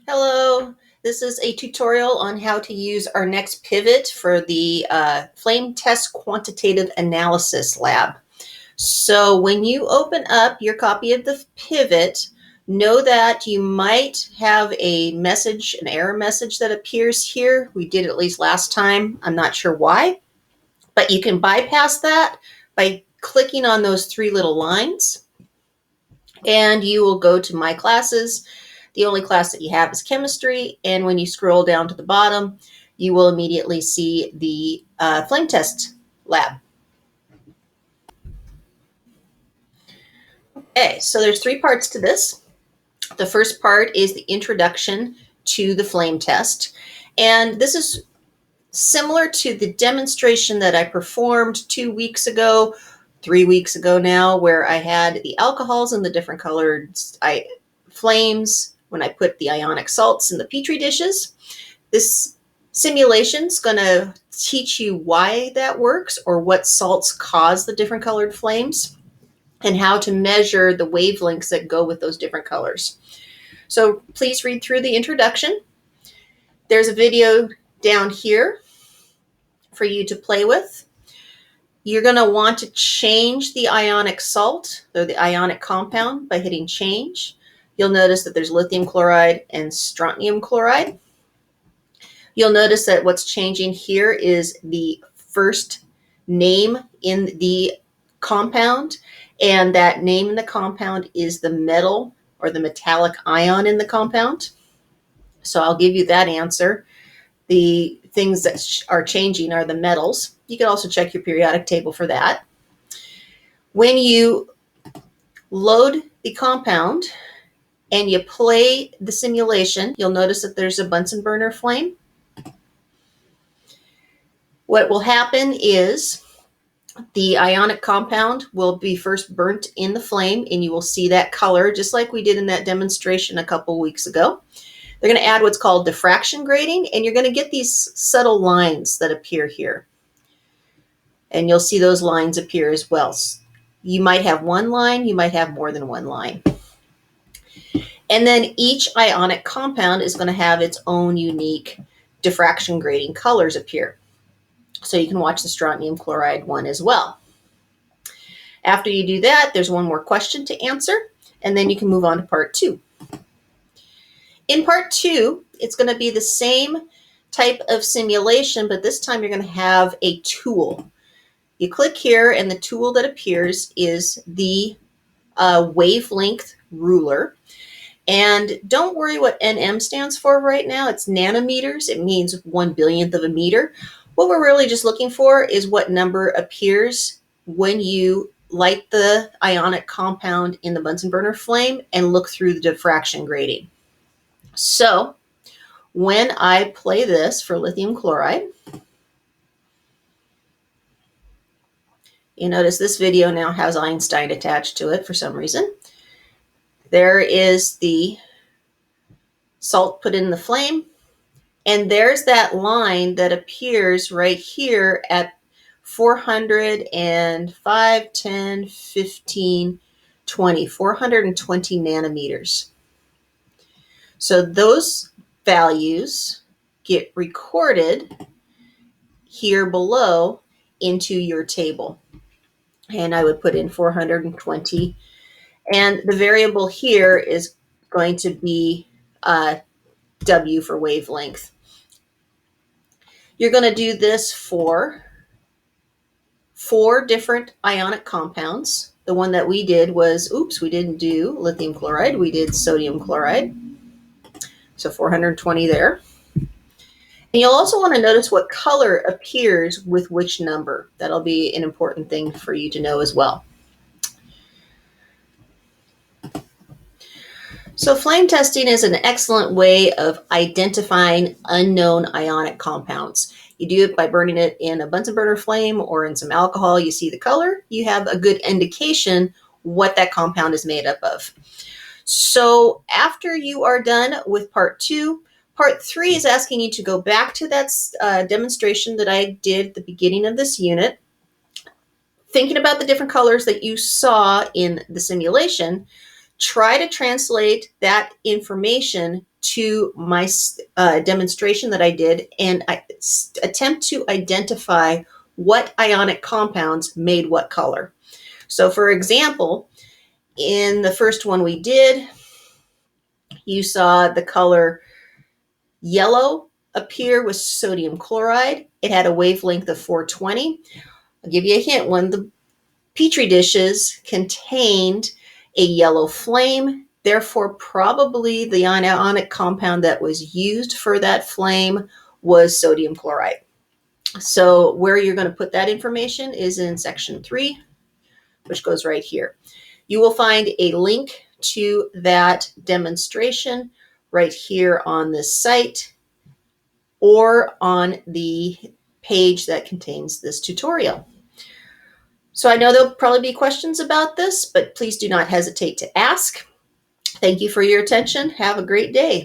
Hello, this is a tutorial on how to use our next pivot for the flame test quantitative analysis lab. So when you open up your copy of the pivot, know that you might have a message, an error message that appears here. We did at least last time. I'm not sure why, but you can bypass that by clicking on those three little lines, and you will go to My Classes. The only class that you have is chemistry, and when you scroll down to the bottom, you will immediately see the flame test lab. Okay, so there's three parts to this. The first part is the introduction to the flame test, and this is similar to the demonstration that I performed 2 weeks ago, 3 weeks ago now, where I had the alcohols in the different colored flames when I put the ionic salts in the Petri dishes. This simulation is going to teach you why that works, or what salts cause the different colored flames, and how to measure the wavelengths that go with those different colors. So please read through the introduction. There's a video down here for you to play with. You're going to want to change the ionic salt, or the ionic compound, by hitting change. You'll notice that there's lithium chloride and strontium chloride. You'll notice that what's changing here is the first name in the compound, and that name in the compound is the metal or the metallic ion in the compound. So I'll give you that answer. The things that are changing are the metals. You can also check your periodic table for that. When you load the compound and you play the simulation, you'll notice that there's a Bunsen burner flame. What will happen is the ionic compound will be first burnt in the flame, and you will see that color just like we did in that demonstration a couple weeks ago. They're going to add what's called diffraction grading, and you're going to get these subtle lines that appear here. And you'll see those lines appear as well. You might have one line, you might have more than one line. And then each ionic compound is going to have its own unique diffraction grading colors appear. So you can watch the strontium chloride one as well. After you do that, there's one more question to answer, and then you can move on to part 2. In part 2, it's going to be the same type of simulation, but this time you're going to have a tool. You click here, and the tool that appears is the wavelength ruler. And don't worry what NM stands for right now. It's nanometers. It means 1/1000th of a meter. What we're really just looking for is what number appears when you light the ionic compound in the Bunsen burner flame and look through the diffraction grading. So when I play this for lithium chloride, you notice this video now has Einstein attached to it for some reason. There is the salt put in the flame, and there's that line that appears right here at 405, 10, 15, 20, 420 nanometers. So those values get recorded here below into your table. And I would put in 420. And the variable here is going to be W for wavelength. You're going to do this for 4 different ionic compounds. The one that we did was, we didn't do lithium chloride. We did sodium chloride. So 420 there. And you'll also want to notice what color appears with which number. That'll be an important thing for you to know as well. So flame testing is an excellent way of identifying unknown ionic compounds. You do it by burning it in a Bunsen burner flame or in some alcohol. You see the color, you have a good indication what that compound is made up of. So after you are done with part 2, part 3 is asking you to go back to that demonstration that I did at the beginning of this unit, thinking about the different colors that you saw in the simulation, try to translate that information to my demonstration that I did, and attempt to identify what ionic compounds made what color. So for example, in the first one we did, you saw the color yellow appear with sodium chloride. It had a wavelength of 420. I'll give you a hint. One of the Petri dishes contained a yellow flame. Therefore, probably the ionic compound that was used for that flame was sodium chloride. So where you're going to put that information is in section 3, which goes right here. You will find a link to that demonstration right here on this site or on the page that contains this tutorial. So I know there'll probably be questions about this, but please do not hesitate to ask. Thank you for your attention. Have a great day.